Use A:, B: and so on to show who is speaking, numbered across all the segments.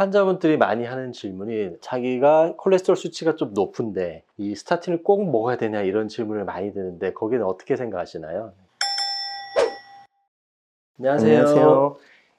A: 환자분들이 많이 하는 질문이 자기가 콜레스테롤 수치가 좀 높은데 이 스타틴을 꼭 먹어야 되냐 이런 질문을 많이 드는데 거기는 어떻게 생각하시나요? 안녕하세요.
B: 안녕하세요.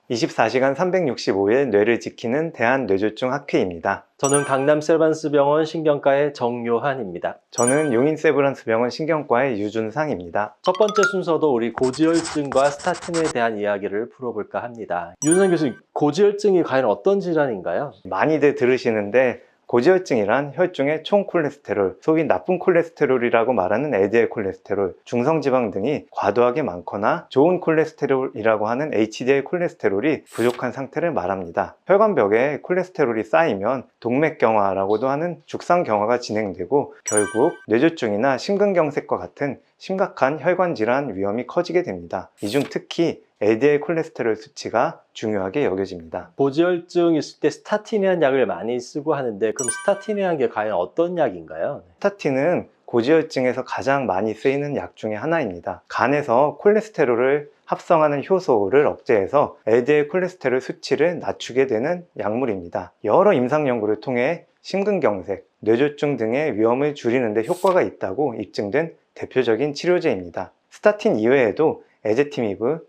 B: 24시간 365일 뇌를 지키는 대한뇌졸중학회입니다.
A: 저는 강남 세브란스병원 신경과의 정요한입니다.
B: 저는 용인세브란스병원 신경과의 유준상입니다.
A: 첫 번째 순서도 우리 고지혈증과 스타틴에 대한 이야기를 풀어볼까 합니다. 유준상 교수님, 고지혈증이 과연 어떤 질환인가요?
B: 많이들 들으시는데 고지혈증이란 혈중의 총 콜레스테롤, 소위 나쁜 콜레스테롤이라고 말하는 LDL 콜레스테롤, 중성지방 등이 과도하게 많거나 좋은 콜레스테롤이라고 하는 HDL 콜레스테롤이 부족한 상태를 말합니다. 혈관벽에 콜레스테롤이 쌓이면 동맥경화라고도 하는 죽상경화가 진행되고 결국 뇌졸중이나 심근경색과 같은 심각한 혈관 질환 위험이 커지게 됩니다. 이 중 특히 LDL 콜레스테롤 수치가 중요하게 여겨집니다.
A: 고지혈증 있을 때 스타틴이라는 약을 많이 쓰고 하는데 그럼 스타틴이라는 게 과연 어떤 약인가요?
B: 스타틴은 고지혈증에서 가장 많이 쓰이는 약 중에 하나입니다. 간에서 콜레스테롤을 합성하는 효소를 억제해서 LDL 콜레스테롤 수치를 낮추게 되는 약물입니다. 여러 임상 연구를 통해 심근경색, 뇌졸중 등의 위험을 줄이는 데 효과가 있다고 입증된 대표적인 치료제입니다. 스타틴 이외에도 에제티미브,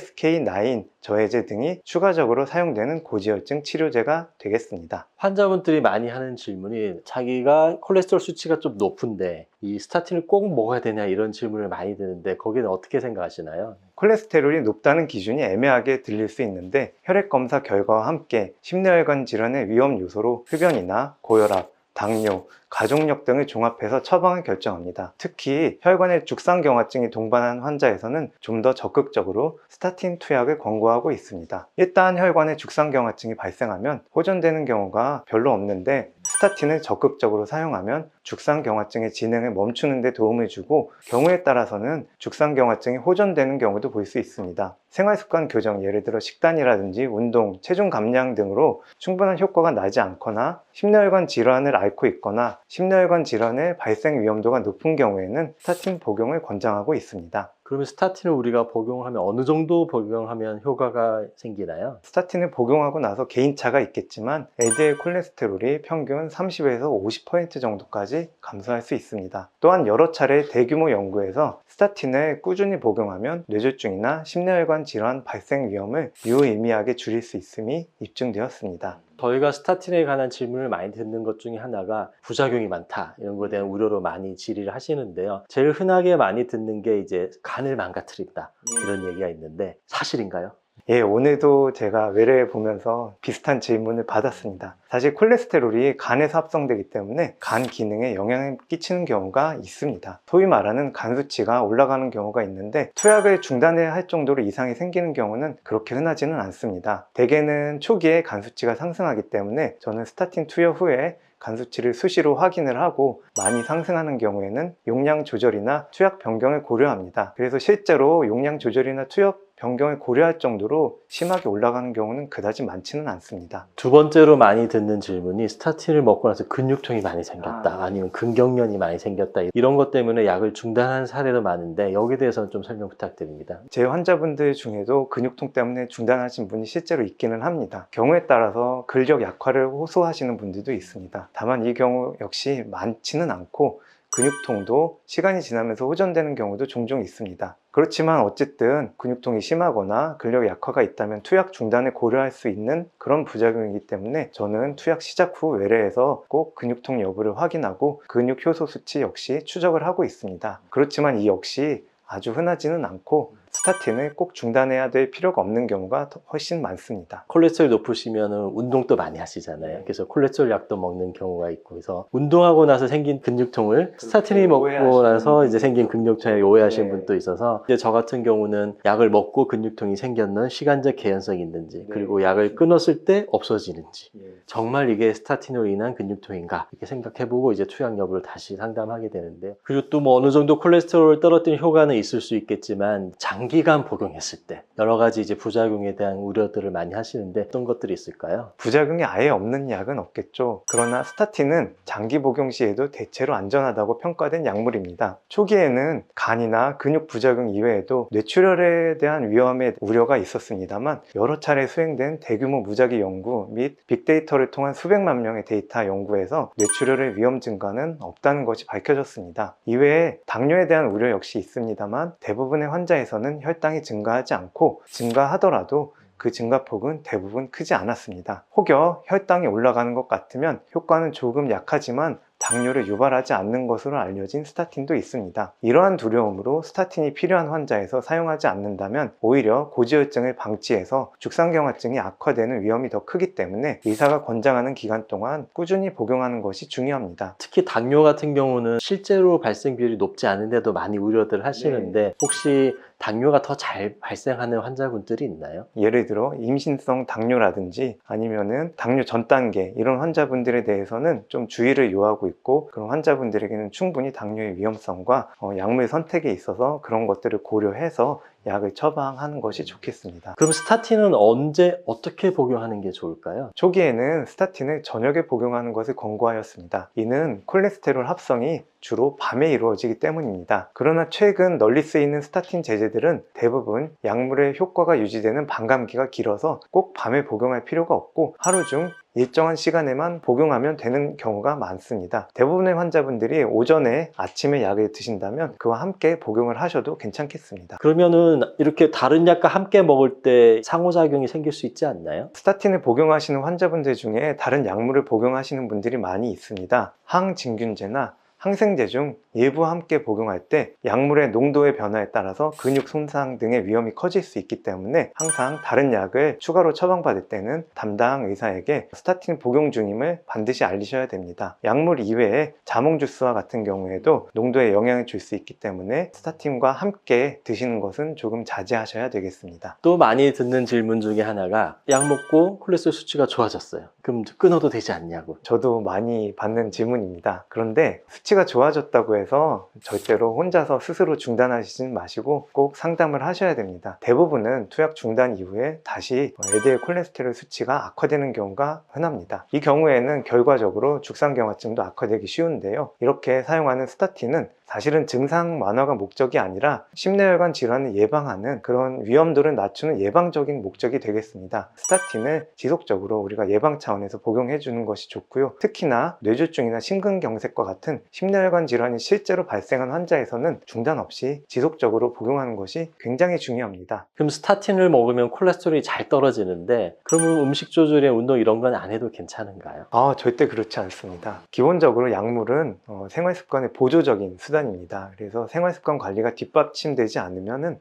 B: PCSK9 저해제 등이 추가적으로 사용되는 고지혈증 치료제가 되겠습니다.
A: 환자분들이 많이 하는 질문이 자기가 콜레스테롤 수치가 좀 높은데 이 스타틴을 꼭 먹어야 되냐 이런 질문을 많이 드는데 거기는 어떻게 생각하시나요?
B: 콜레스테롤이 높다는 기준이 애매하게 들릴 수 있는데 혈액검사 결과와 함께 심뇌혈관 질환의 위험 요소로 흡연이나 고혈압, 당뇨, 가족력 등을 종합해서 처방을 결정합니다. 특히 혈관에 죽상경화증이 동반한 환자에서는 좀 더 적극적으로 스타틴 투약을 권고하고 있습니다. 일단 혈관에 죽상경화증이 발생하면 호전되는 경우가 별로 없는데 스타틴을 적극적으로 사용하면 죽상경화증의 진행을 멈추는 데 도움을 주고 경우에 따라서는 죽상경화증이 호전되는 경우도 볼 수 있습니다. 생활습관 교정, 예를 들어 식단이라든지 운동, 체중 감량 등으로 충분한 효과가 나지 않거나 심뇌혈관 질환을 앓고 있거나 심뇌혈관 질환의 발생 위험도가 높은 경우에는 스타틴 복용을 권장하고 있습니다.
A: 그러면 스타틴을 우리가 복용하면 어느 정도 복용하면 효과가 생기나요?
B: 스타틴을 복용하고 나서 개인차가 있겠지만 LDL 콜레스테롤이 평균 30에서 50% 정도까지 감소할 수 있습니다. 또한 여러 차례 대규모 연구에서 스타틴을 꾸준히 복용하면 뇌졸중이나 심뇌혈관 질환 발생 위험을 유의미하게 줄일 수 있음이 입증되었습니다.
A: 저희가 스타틴에 관한 질문을 많이 듣는 것 중에 하나가 부작용이 많다 이런 거에 대한 우려로 많이 질의를 하시는데요. 제일 흔하게 많이 듣는 게 이제 간을 망가뜨린다 이런 얘기가 있는데 사실인가요?
B: 예, 오늘도 제가 외래에 보면서 비슷한 질문을 받았습니다. 사실 콜레스테롤이 간에서 합성되기 때문에 간 기능에 영향을 끼치는 경우가 있습니다. 소위 말하는 간 수치가 올라가는 경우가 있는데 투약을 중단해야 할 정도로 이상이 생기는 경우는 그렇게 흔하지는 않습니다. 대개는 초기에 간 수치가 상승하기 때문에 저는 스타틴 투여 후에 간 수치를 수시로 확인을 하고 많이 상승하는 경우에는 용량 조절이나 투약 변경을 고려합니다. 그래서 실제로 용량 조절이나 투약 변경을 고려할 정도로 심하게 올라가는 경우는 그다지 많지는 않습니다.
A: 두 번째로 많이 듣는 질문이 스타틴을 먹고 나서 근육통이 많이 생겼다 아니면 근경련이 많이 생겼다 이런 것 때문에 약을 중단한 사례도 많은데 여기에 대해서는 좀 설명 부탁드립니다.
B: 제 환자분들 중에도 근육통 때문에 중단하신 분이 실제로 있기는 합니다. 경우에 따라서 근력 약화를 호소하시는 분들도 있습니다. 다만 이 경우 역시 많지는 않고 근육통도 시간이 지나면서 호전되는 경우도 종종 있습니다. 그렇지만 어쨌든 근육통이 심하거나 근력 약화가 있다면 투약 중단을 고려할 수 있는 그런 부작용이기 때문에 저는 투약 시작 후 외래에서 꼭 근육통 여부를 확인하고 근육 효소 수치 역시 추적을 하고 있습니다. 그렇지만 이 역시 아주 흔하지는 않고 스타틴을 꼭 중단해야 될 필요가 없는 경우가 훨씬 많습니다.
A: 콜레스테롤 높으시면 운동도 많이 하시잖아요. 그래서 콜레스테롤 약도 먹는 경우가 있고 그래서 운동하고 나서 생긴 근육통을 스타틴이 먹고 나서 이제 생긴 근육통에 오해하시는 분도 있어서 이제 저 같은 경우는 약을 먹고 근육통이 생겼는 시간적 개연성이 있는지 그리고 약을 끊었을 때 없어지는지 정말 이게 스타틴으로 인한 근육통인가 이렇게 생각해보고 이제 투약 여부를 다시 상담하게 되는데요. 그리고 또 뭐 어느 정도 콜레스테롤을 떨어뜨리는 효과는 있을 수 있겠지만 장기 장기간 복용했을 때 여러 가지 이제 부작용에 대한 우려들을 많이 하시는데 어떤 것들이 있을까요?
B: 부작용이 아예 없는 약은 없겠죠. 그러나 스타틴은 장기 복용 시에도 대체로 안전하다고 평가된 약물입니다. 초기에는 간이나 근육 부작용 이외에도 뇌출혈에 대한 위험의 우려가 있었습니다만 여러 차례 수행된 대규모 무작위 연구 및 빅데이터를 통한 수백만 명의 데이터 연구에서 뇌출혈의 위험 증가는 없다는 것이 밝혀졌습니다. 이외에 당뇨에 대한 우려 역시 있습니다만 대부분의 환자에서는 혈당이 증가하지 않고 증가하더라도 그 증가폭은 대부분 크지 않았습니다. 혹여 혈당이 올라가는 것 같으면 효과는 조금 약하지만 당뇨를 유발하지 않는 것으로 알려진 스타틴도 있습니다. 이러한 두려움으로 스타틴이 필요한 환자에서 사용하지 않는다면 오히려 고지혈증을 방치해서 죽상경화증이 악화되는 위험이 더 크기 때문에 의사가 권장하는 기간 동안 꾸준히 복용하는 것이 중요합니다.
A: 특히 당뇨 같은 경우는 실제로 발생 비율이 높지 않은데도 많이 우려들 하시는데 혹시 당뇨가 더 잘 발생하는 환자분들이 있나요?
B: 예를 들어 임신성 당뇨라든지 아니면은 당뇨 전 단계 이런 환자분들에 대해서는 좀 주의를 요하고 있고 그런 환자분들에게는 충분히 당뇨의 위험성과 약물 선택에 있어서 그런 것들을 고려해서 약을 처방하는 것이 좋겠습니다.
A: 그럼 스타틴은 언제 어떻게 복용하는 게 좋을까요?
B: 초기에는 스타틴을 저녁에 복용하는 것을 권고하였습니다. 이는 콜레스테롤 합성이 주로 밤에 이루어지기 때문입니다. 그러나 최근 널리 쓰이는 스타틴 제제들은 대부분 약물의 효과가 유지되는 반감기가 길어서 꼭 밤에 복용할 필요가 없고 하루 중 일정한 시간에만 복용하면 되는 경우가 많습니다. 대부분의 환자분들이 오전에 아침에 약을 드신다면 그와 함께 복용을 하셔도 괜찮겠습니다.
A: 그러면은 이렇게 다른 약과 함께 먹을 때 상호작용이 생길 수 있지 않나요?
B: 스타틴을 복용하시는 환자분들 중에 다른 약물을 복용하시는 분들이 많이 있습니다. 항진균제나 항생제 중 일부와 함께 복용할 때 약물의 농도의 변화에 따라서 근육 손상 등의 위험이 커질 수 있기 때문에 항상 다른 약을 추가로 처방받을 때는 담당 의사에게 스타틴 복용 중임을 반드시 알리셔야 됩니다. 약물 이외에 자몽 주스와 같은 경우에도 농도에 영향을 줄 수 있기 때문에 스타틴과 함께 드시는 것은 조금 자제하셔야 되겠습니다.
A: 또 많이 듣는 질문 중에 하나가 약 먹고 콜레스테롤 수치가 좋아졌어요. 그럼 끊어도 되지 않냐고.
B: 저도 많이 받는 질문입니다. 그런데 수치가 좋아졌다고 해서 절대로 혼자서 스스로 중단하시진 마시고 꼭 상담을 하셔야 됩니다. 대부분은 투약 중단 이후에 다시 LDL 콜레스테롤 수치가 악화되는 경우가 흔합니다. 이 경우에는 결과적으로 죽상경화증도 악화되기 쉬운데요. 이렇게 사용하는 스타틴은 사실은 증상 완화가 목적이 아니라 심내혈관 질환을 예방하는 그런 위험도를 낮추는 예방적인 목적이 되겠습니다. 스타틴을 지속적으로 우리가 예방 차원에서 복용해 주는 것이 좋고요. 특히나 뇌졸중이나 심근경색과 같은 심내혈관 질환이 실제로 발생한 환자에서는 중단 없이 지속적으로 복용하는 것이 굉장히 중요합니다.
A: 그럼 스타틴을 먹으면 콜레스테롤이 잘 떨어지는데 그러면 음식 조절이나 운동 이런 건 안 해도 괜찮은가요?
B: 절대 그렇지 않습니다. 기본적으로 약물은 생활습관의 보조적인 수단입니다. 그래서 생활습관 관리가 뒷받침되지 않으면은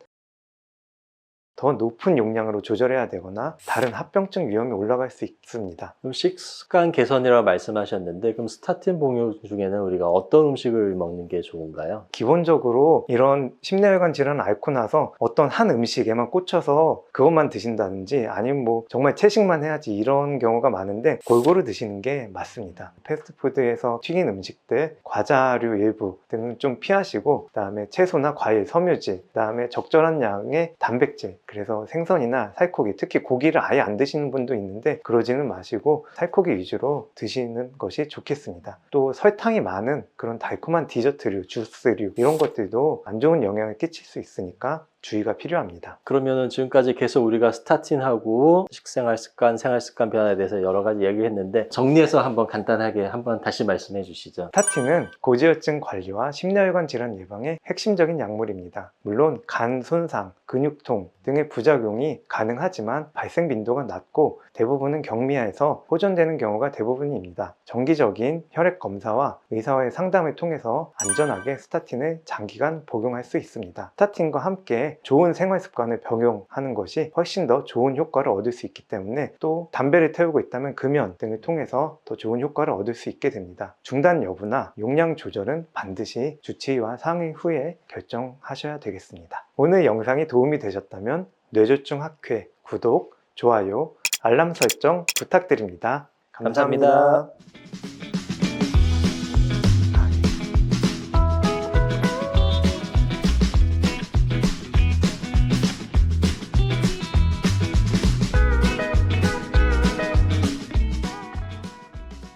B: 더 높은 용량으로 조절해야 되거나 다른 합병증 위험이 올라갈 수 있습니다.
A: 그럼 식습관 개선이라고 말씀하셨는데 그럼 스타틴 복용 중에는 우리가 어떤 음식을 먹는 게 좋은가요?
B: 기본적으로 이런 심내혈관 질환을 앓고 나서 어떤 한 음식에만 꽂혀서 그것만 드신다든지 아니면 뭐 정말 채식만 해야지 이런 경우가 많은데 골고루 드시는 게 맞습니다. 패스트푸드에서 튀긴 음식들, 과자류 일부 등은 좀 피하시고 그다음에 채소나 과일, 섬유질, 그다음에 적절한 양의 단백질, 그래서 생선이나 살코기, 특히 고기를 아예 안 드시는 분도 있는데 그러지는 마시고 살코기 위주로 드시는 것이 좋겠습니다. 또 설탕이 많은 그런 달콤한 디저트류, 주스류 이런 것들도 안 좋은 영향을 끼칠 수 있으니까 주의가 필요합니다.
A: 그러면은 지금까지 계속 우리가 스타틴하고 식생활 습관, 생활 습관 변화에 대해서 여러 가지 얘기했는데 정리해서 한번 간단하게 한번 다시 말씀해 주시죠.
B: 스타틴은 고지혈증 관리와 심내혈관 질환 예방의 핵심적인 약물입니다. 물론 간 손상, 근육통 등의 부작용이 가능하지만 발생 빈도가 낮고 대부분은 경미해서 호전되는 경우가 대부분입니다. 정기적인 혈액 검사와 의사와의 상담을 통해서 안전하게 스타틴을 장기간 복용할 수 있습니다. 스타틴과 함께 좋은 생활 습관을 병용하는 것이 훨씬 더 좋은 효과를 얻을 수 있기 때문에 또 담배를 태우고 있다면 금연 등을 통해서 더 좋은 효과를 얻을 수 있게 됩니다. 중단 여부나 용량 조절은 반드시 주치의와 상의 후에 결정하셔야 되겠습니다. 오늘 영상이 도움이 되셨다면 뇌졸중 학회 구독, 좋아요, 알람 설정 부탁드립니다. 감사합니다.